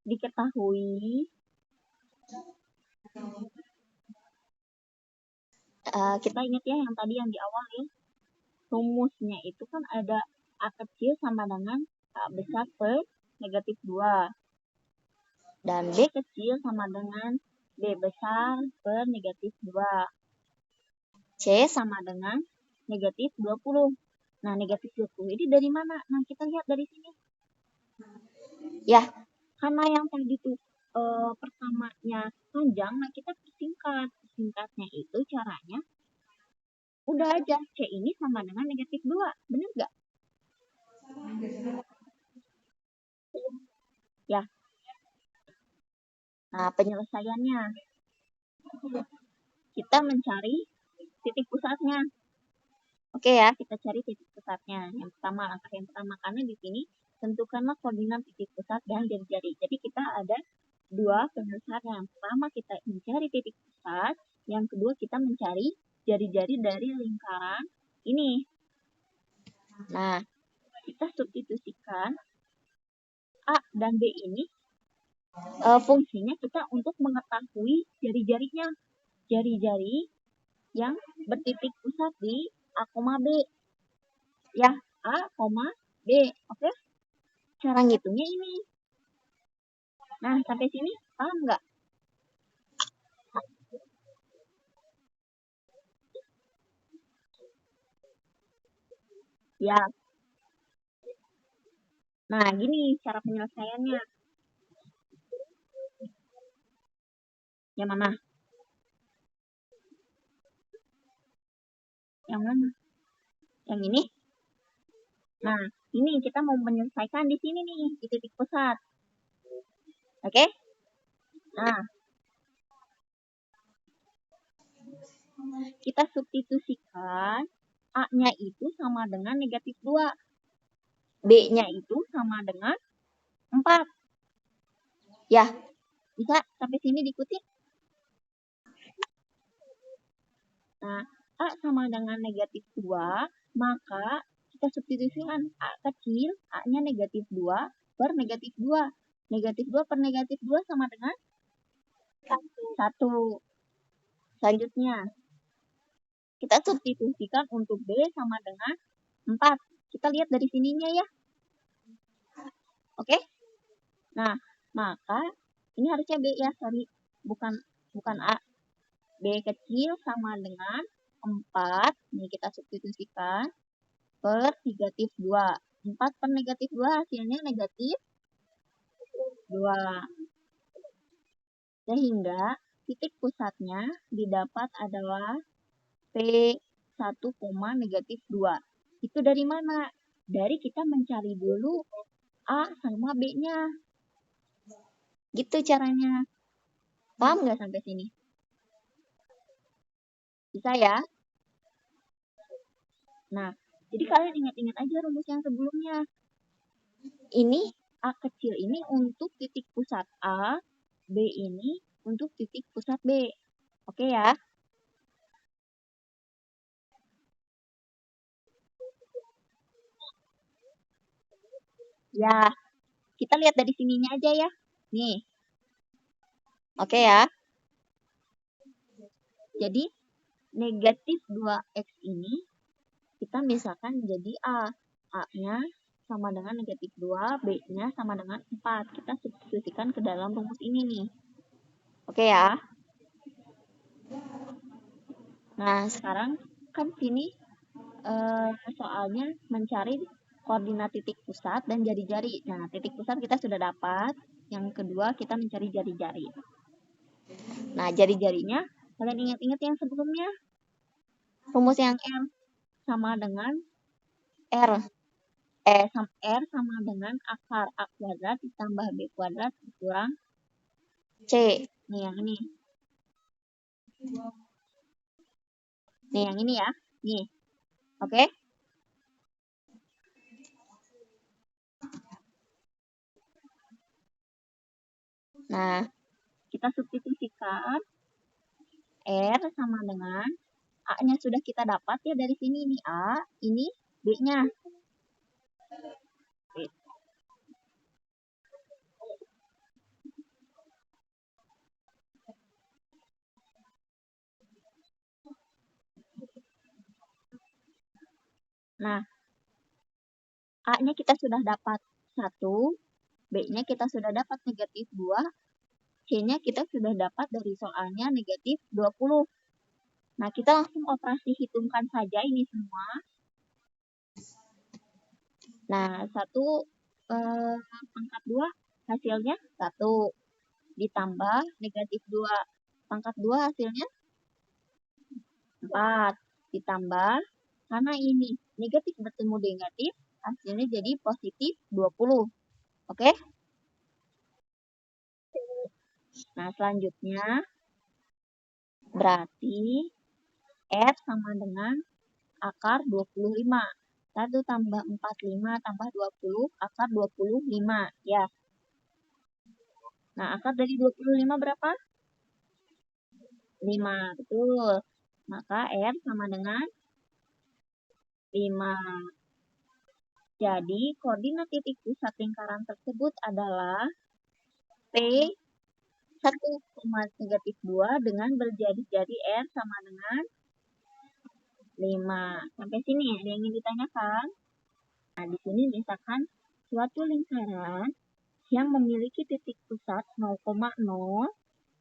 diketahui, kita ingat ya yang tadi yang di awal ya, rumusnya itu kan ada A kecil sama dengan A besar per negatif 2. Dan B kecil sama dengan B besar per negatif 2. C sama dengan negatif 20. Nah, negatif 20 ini dari mana? Nah, kita lihat dari sini. Ya, karena yang tadi tuh pertamanya panjang, nah kita persingkat. Singkatnya itu caranya udah aja, C ini sama dengan negatif 2. Bener nggak? Ya. Nah, penyelesaiannya. Kita mencari titik pusatnya. Oke ya, kita cari titik pusatnya. Yang pertama, langkah yang pertama, karena di sini tentukanlah koordinat titik pusat dan jari-jari. Jadi kita ada dua penyelesaian. Yang pertama kita mencari titik pusat, yang kedua kita mencari jari-jari dari lingkaran ini. Nah, kita substitusikan A dan B ini fungsinya kita untuk mengetahui jari-jarinya. Jari-jari yang bertitik pusat di A, B. Ya, A, B. Oke? Cara ngitungnya ini. Nah, sampai sini paham nggak? Ya. Nah, gini cara penyelesaiannya. Yang mana? Yang mana? Yang ini? Nah, ini kita mau menyelesaikan di sini nih, di titik pusat. Oke? Nah, kita substitusikan A-nya itu sama dengan negatif 2. B-nya itu sama dengan 4. Ya, bisa sampai sini diikuti? Nah, A sama dengan negatif 2, maka kita substitusikan A kecil, A-nya negatif 2 per negatif 2. Negatif 2 per negatif 2 sama dengan 1. Selanjutnya, kita substitusikan untuk B sama dengan 4. Kita lihat dari sininya ya. Oke? Nah, maka ini harusnya B ya, sorry. Bukan A. B kecil sama dengan 4. Ini kita substitusikan per negatif 2. 4 per negatif 2 hasilnya negatif 2. Sehingga titik pusatnya didapat adalah P1, negatif 2. Itu dari mana? Dari kita mencari dulu A sama B-nya. Gitu caranya. Paham nggak sampai sini? Bisa ya? Nah, jadi kalian ingat-ingat aja rumus yang sebelumnya. Ini A kecil ini untuk titik pusat A, B ini untuk titik pusat B. Oke ya? Ya, kita lihat dari sininya aja ya. Nih. Oke ya? Jadi, negatif 2X ini kita misalkan jadi A. A-nya sama dengan negatif 2, B-nya sama dengan 4. Kita substitusikan ke dalam rumus ini nih. Oke ya? Nah, sekarang kan sini soalnya mencari koordinat titik pusat dan jari-jari. Nah, titik pusat kita sudah dapat. Yang kedua, kita mencari jari-jari. Nah, jari-jarinya, kalian ingat-ingat yang sebelumnya? Rumus yang R sama dengan R. R sama dengan akar A kuadrat ditambah B kuadrat dikurang C. Nih yang ini. Nih yang ini ya. Nih. Oke? Nah, kita substitusikan R sama dengan A-nya sudah kita dapat ya dari sini. Ini A, ini B-nya. Nah, A-nya kita sudah dapat 1, B-nya kita sudah dapat negatif 2, C-nya kita sudah dapat dari soalnya negatif 20. Nah, kita langsung operasi hitungkan saja ini semua. Nah, 1 pangkat 2 hasilnya 1. Ditambah negatif 2 pangkat 2 hasilnya 4. Ditambah, karena ini negatif bertemu negatif, hasilnya jadi positif 20. Oke? Nah, selanjutnya berarti R sama dengan akar 25. 1 tambah 45 tambah 20, akar 25. Ya. Nah, akar dari 25 berapa? 5. Betul. Maka R sama dengan 5. Jadi, koordinat titik pusat lingkaran tersebut adalah P 1,-2 dengan berjari-jari R sama dengan 5. Sampai sini ada yang ingin ditanyakan? Nah, di sini misalkan suatu lingkaran yang memiliki titik pusat 0,0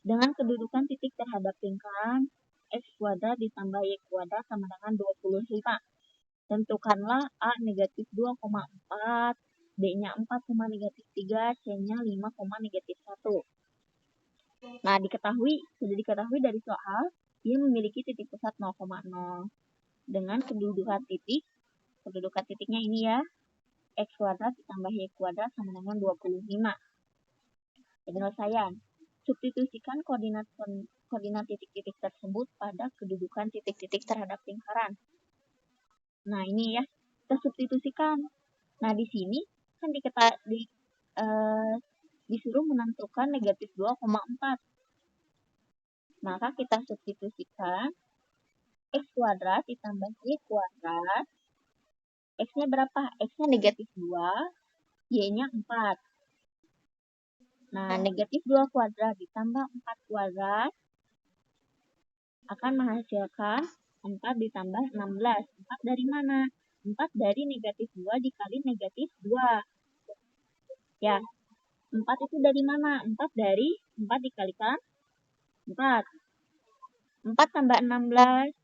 dengan kedudukan titik terhadap lingkaran X kuadrat ditambah Y kuadrat sama dengan 25. Tentukanlah A negatif 2,4, B-nya 4,-3, C-nya 5,-1. Nah, sudah diketahui dari soal, dia memiliki titik pusat 0,0 dengan kedudukan titiknya ini ya, X kuadrat ditambah Y kuadrat sama dengan 25. Penyelesaian. Substitusikan koordinat titik-titik tersebut pada kedudukan titik-titik terhadap lingkaran. Nah, ini ya, kita substitusikan. Nah, di sini kan disuruh menentukan negatif 2,4. Maka kita substitusikan X kuadrat ditambah Y kuadrat. X-nya berapa? X-nya negatif 2, Y-nya 4. Nah, negatif 2 kuadrat ditambah 4 kuadrat akan menghasilkan 4 ditambah 16. 4 dari mana? 4 dari negatif 2 dikali negatif 2. Ya, 4 itu dari mana? 4 dari 4 dikalikan 4. 4 tambah 16,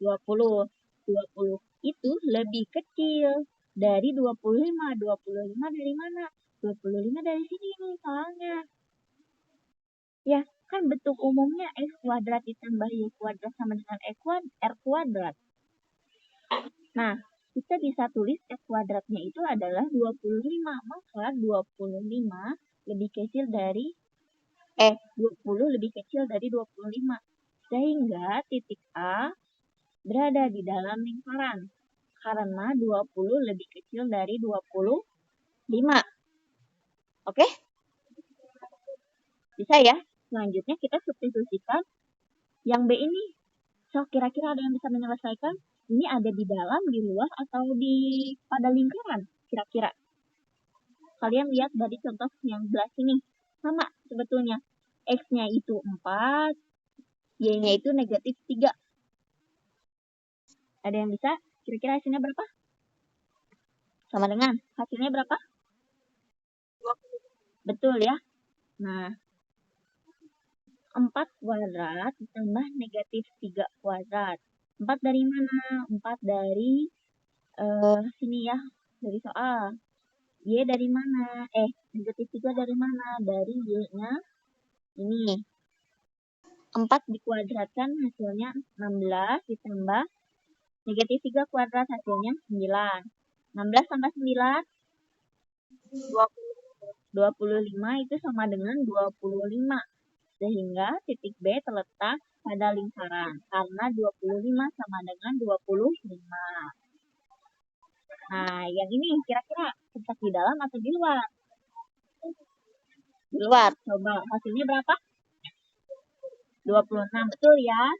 20. 20 itu lebih kecil dari 25. 25 dari mana? 25 dari sini nih soalnya. Ya, kan bentuk umumnya X kuadrat ditambah Y kuadrat sama dengan R kuadrat. Nah, kita bisa tulis X kuadratnya itu adalah 25. Maka 25 lebih kecil dari 20 lebih kecil dari 25. Sehingga titik A berada di dalam lingkaran. Karena 20 lebih kecil dari 25. Oke? Bisa ya? Selanjutnya kita substitusikan yang B ini. So, kira-kira ada yang bisa menyelesaikan? Ini ada di dalam, di luar, atau pada lingkaran? Kira-kira. Kalian lihat dari contoh yang belah sini. Sama sebetulnya. X-nya itu 4, Y-nya itu negatif 3. Ada yang bisa? Kira-kira hasilnya berapa? Sama dengan hasilnya berapa? Betul ya. Nah, 4 kuadrat ditambah negatif 3 kuadrat. 4 dari mana? 4 dari sini ya, dari soal. Y dari mana? Negatif 3 dari mana? Dari Y-nya ini. 4 dikuadratkan hasilnya 16 ditambah negatif 3 kuadrat hasilnya 9. 16 tambah 9? 25 itu sama dengan 25. Sehingga titik B terletak pada lingkaran. Karena 25 sama dengan 25. Nah, yang ini kira-kira terletak di dalam atau di luar? Di luar. Coba hasilnya berapa? 26. Betul ya?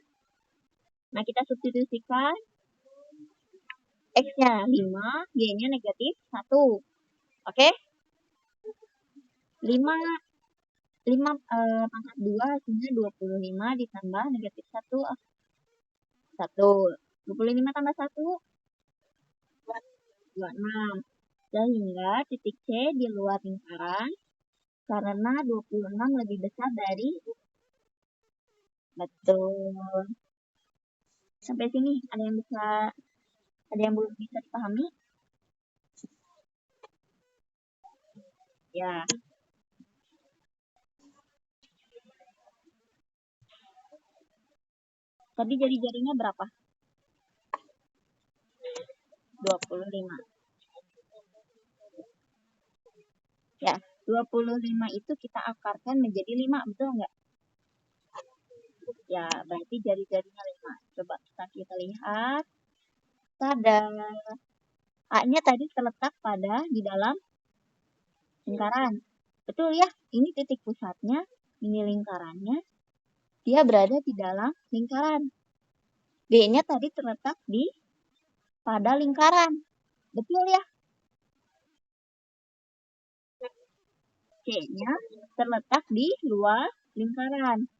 Nah, kita substitusikan. X-nya 5, Y-nya negatif 1. Oke? 5 pangkat 2 hasilnya 25 ditambah negatif 1. 1. 25 tambah 1. 26. Sehingga titik C di luar lingkaran karena 26 lebih besar dari betul. Sampai sini ada yang belum bisa dipahami? Ya. Tadi jari-jarinya berapa? 25. Ya, 25 itu kita akarkan menjadi 5, betul nggak? Ya, berarti jari-jarinya 5. Coba kita lihat. Tada. A-nya tadi terletak di dalam lingkaran. Betul ya, ini titik pusatnya, ini lingkarannya. Dia berada di dalam lingkaran. B-nya tadi terletak pada lingkaran. Betul ya? C-nya terletak di luar lingkaran.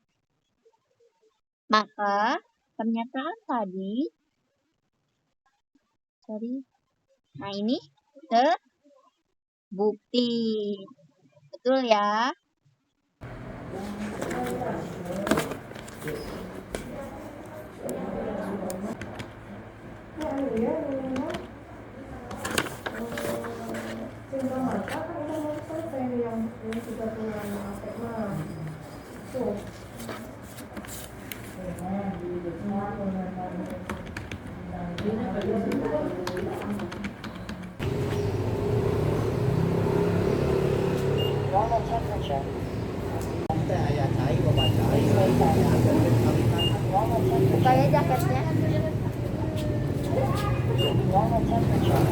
Maka pernyataan tadi, nah ini terbukti. Betul ya? Normal temperature. Buka ya jaketnya. Normal temperature.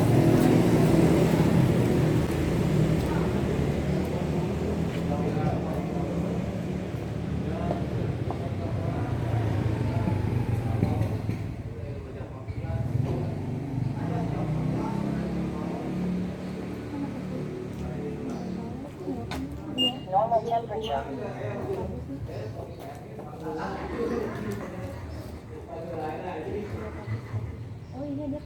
Normal temperature. Oh iya dia.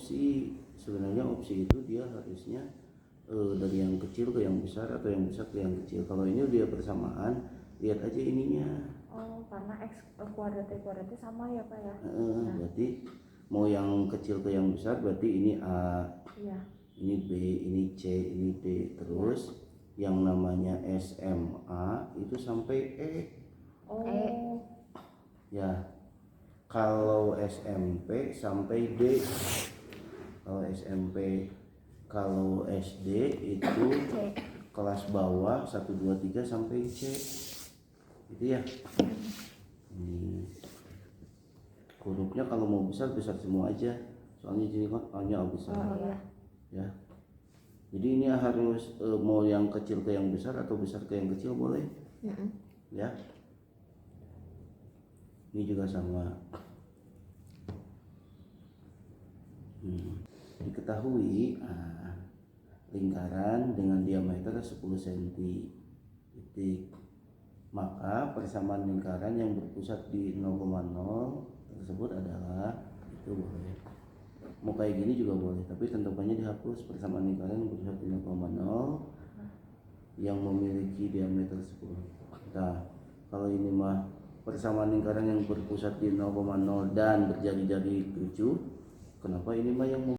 Jadi sebenarnya opsi itu dia harusnya dari yang kecil ke yang besar atau yang besar ke yang kecil. Kalau ini dia bersamaan, lihat aja ininya. Oh, karena X kuadratnya sama ya Pak ya? Berarti mau yang kecil ke yang besar berarti ini A, Iya. ini B, ini C, ini D. Terus yang namanya SMA itu sampai E. Oh. Ya. Kalau SMP sampai D. Kalau SD itu kelas bawah 1 2 3 sampai C. Itu ya. Ini hurufnya kalau mau besar semua aja. Soalnya jadi hanya besar. Oh, iya. Ya. Jadi ini harus mau yang kecil ke yang besar atau besar ke yang kecil boleh. Ya. Ini juga sama. Diketahui lingkaran dengan diameter 10 cm. Maka persamaan lingkaran yang berpusat di 0,0 tersebut adalah itu boleh. Mau kayak gini juga boleh, tapi tentukannya dihapus persamaan lingkaran yang berpusat di 0,0 yang memiliki diameter 10. Nah, kalau ini mah persamaan lingkaran yang berpusat di 0,0 dan berjari-jari 7, kenapa ini mah yang